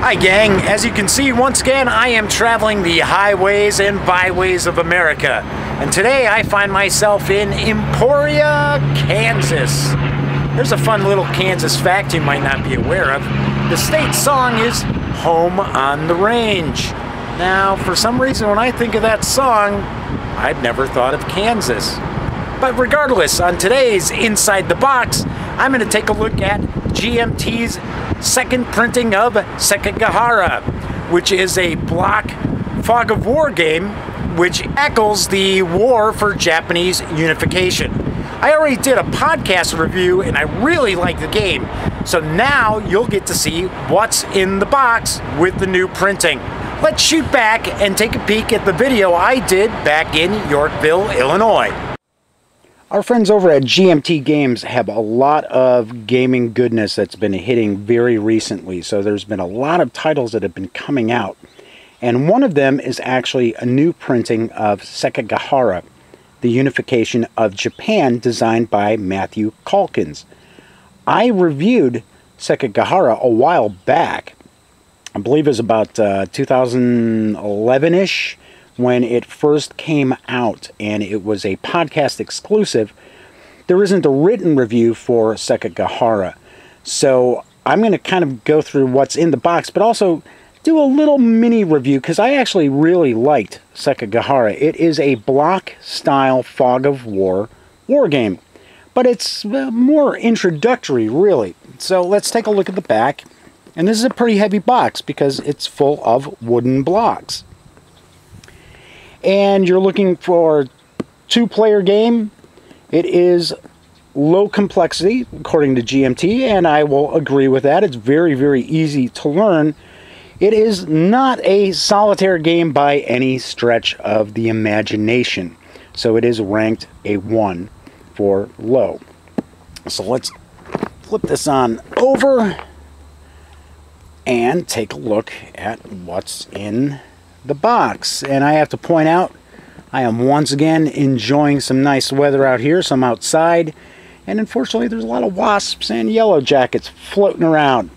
Hi gang, as you can see once again I am traveling the highways and byways of America, and today I find myself in Emporia, Kansas. There's a fun little Kansas fact you might not be aware of. The state song is Home on the Range. Now for some reason when I think of that song I'd never thought of Kansas. But regardless, on today's Inside the Box I'm going to take a look at GMT's second printing of Sekigahara, which is a block fog of war game which echoes the war for Japanese unification. I already did a podcast review and I really like the game, so now you'll get to see what's in the box with the new printing. Let's shoot back and take a peek at the video I did back in Yorkville, Illinois. Our friends over at GMT Games have a lot of gaming goodness that's been hitting very recently. So there's been a lot of titles that have been coming out. And one of them is actually a new printing of Sekigahara, the unification of Japan, designed by Matthew Calkins. I reviewed Sekigahara a while back. I believe it was about 2011-ish. When it first came out, and it was a podcast exclusive. There isn't a written review for Sekigahara, so I'm going to kind of go through what's in the box, but also do a little mini review because I actually really liked Sekigahara. It is a block-style fog of war game, but it's more introductory, really. So let's take a look at the back, and this is a pretty heavy box because it's full of wooden blocks. And you're looking for a two-player game. It is low complexity, according to GMT, and I will agree with that. It's very, very easy to learn. It is not a solitaire game by any stretch of the imagination. So it is ranked a 1 for low. So let's flip this on over and take a look at what's in the box. And I have to point out, I am once again enjoying some nice weather out here, some outside, and unfortunately there's a lot of wasps and yellow jackets floating around.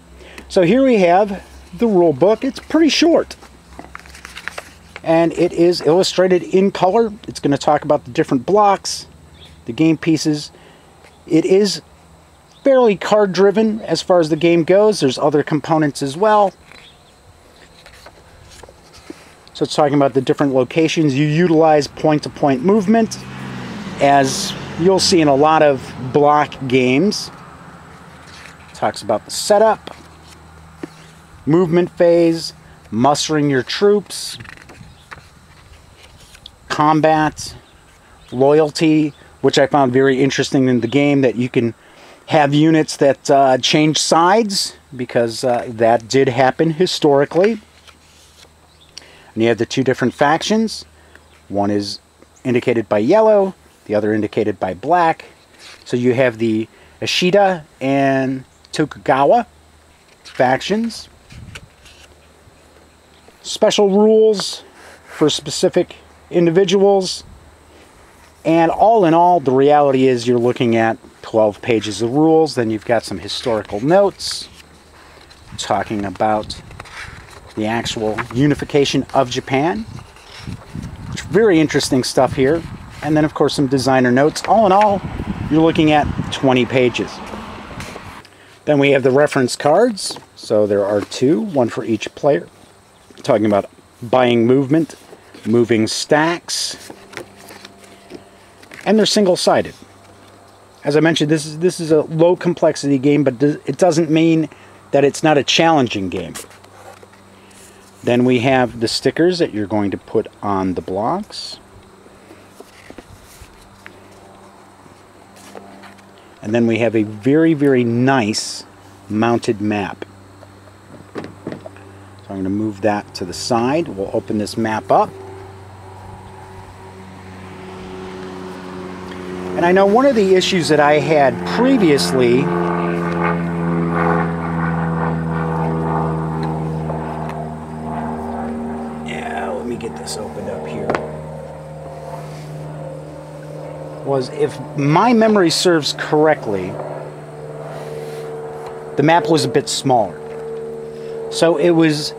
So here we have the rule book. It's pretty short and it is illustrated in color. It's going to talk about the different blocks, the game pieces. It is fairly card driven as far as the game goes. There's other components as well. So it's talking about the different locations. You utilize point-to-point movement, as you'll see in a lot of block games. It talks about the setup, movement phase, mustering your troops, combat, loyalty, which I found very interesting in the game, that you can have units that change sides, because that did happen historically. And you have the two different factions. One is indicated by yellow, the other indicated by black. So you have the Ishida and Tokugawa factions. Special rules for specific individuals. And all in all, the reality is you're looking at 12 pages of rules. Then you've got some historical notes talking about the actual unification of Japan. Very interesting stuff here. And then of course some designer notes. All in all, you're looking at 20 pages. Then we have the reference cards. So there are two, one for each player. Talking about buying movement, moving stacks, and they're single-sided. As I mentioned, this is a low complexity game, but it doesn't mean that it's not a challenging game. Then we have the stickers that you're going to put on the blocks. And then we have a very, very nice mounted map. So I'm going to move that to the side. We'll open this map up. And I know one of the issues that I had previously get this opened up here, was, if my memory serves correctly, the map was a bit smaller. So it was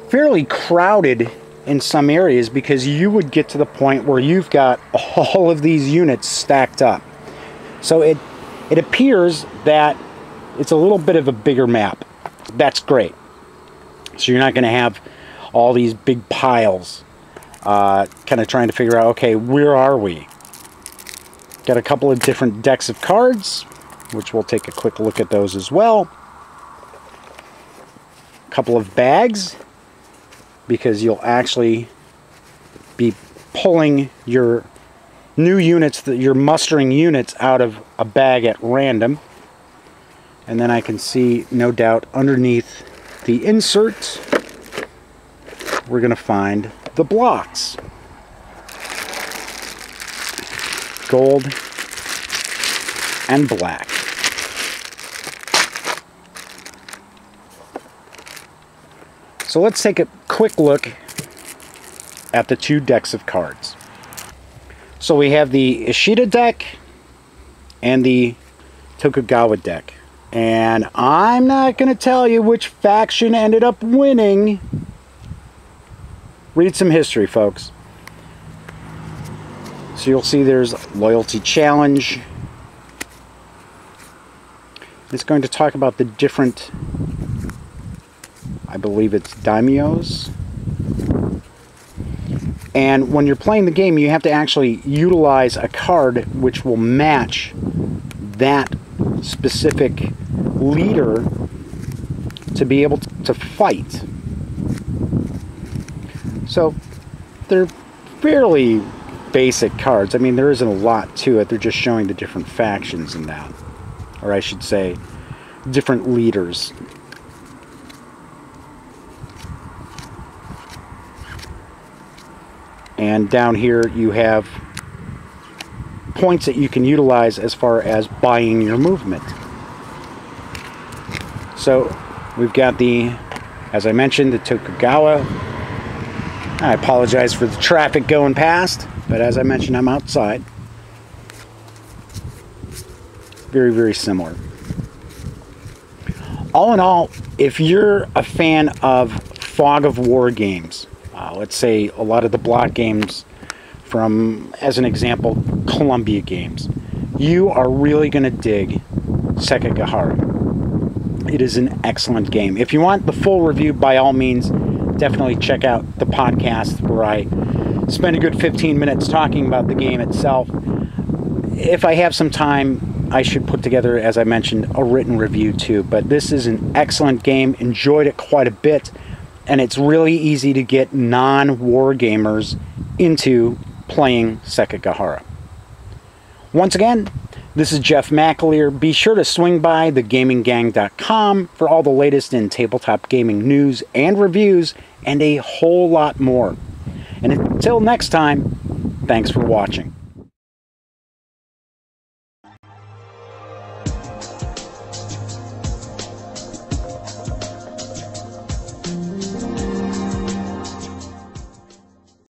fairly crowded in some areas because you would get to the point where you've got all of these units stacked up. So it appears that it's a little bit of a bigger map. That's great. So you're not going to have all these big piles kind of trying to figure out, okay, where are we? Got a couple of different decks of cards, which we'll take a quick look at those as well. A couple of bags, because you'll actually be pulling your new units, your mustering units, out of a bag at random. And then I can see, no doubt, underneath the insert, we're going to find the blocks. Gold and black. So let's take a quick look at the two decks of cards. So we have the Ishida deck and the Tokugawa deck. And I'm not going to tell you which faction ended up winning. Read some history, folks. So you'll see there's Loyalty Challenge. It's going to talk about the different, I believe it's daimyos. And when you're playing the game, you have to actually utilize a card which will match that specific leader to be able to fight. So they're fairly basic cards. I mean, there isn't a lot to it. They're just showing the different factions in that. Or I should say, different leaders. And down here you have points that you can utilize as far as buying your movement. So we've got the, as I mentioned, the Tokugawa. I apologize for the traffic going past, but as I mentioned, I'm outside. Very, very similar. All in all, if you're a fan of Fog of War games, let's say a lot of the block games from, as an example, Columbia games, you are really going to dig Sekigahara. It is an excellent game. If you want the full review, by all means, definitely check out the podcast where I spend a good 15 minutes talking about the game itself. If I have some time, I should put together, as I mentioned, a written review too. But this is an excellent game. Enjoyed it quite a bit. And it's really easy to get non-war gamers into playing Sekigahara. Once again, this is Jeff McAleer. Be sure to swing by thegaminggang.com for all the latest in tabletop gaming news and reviews, and a whole lot more. And until next time, thanks for watching.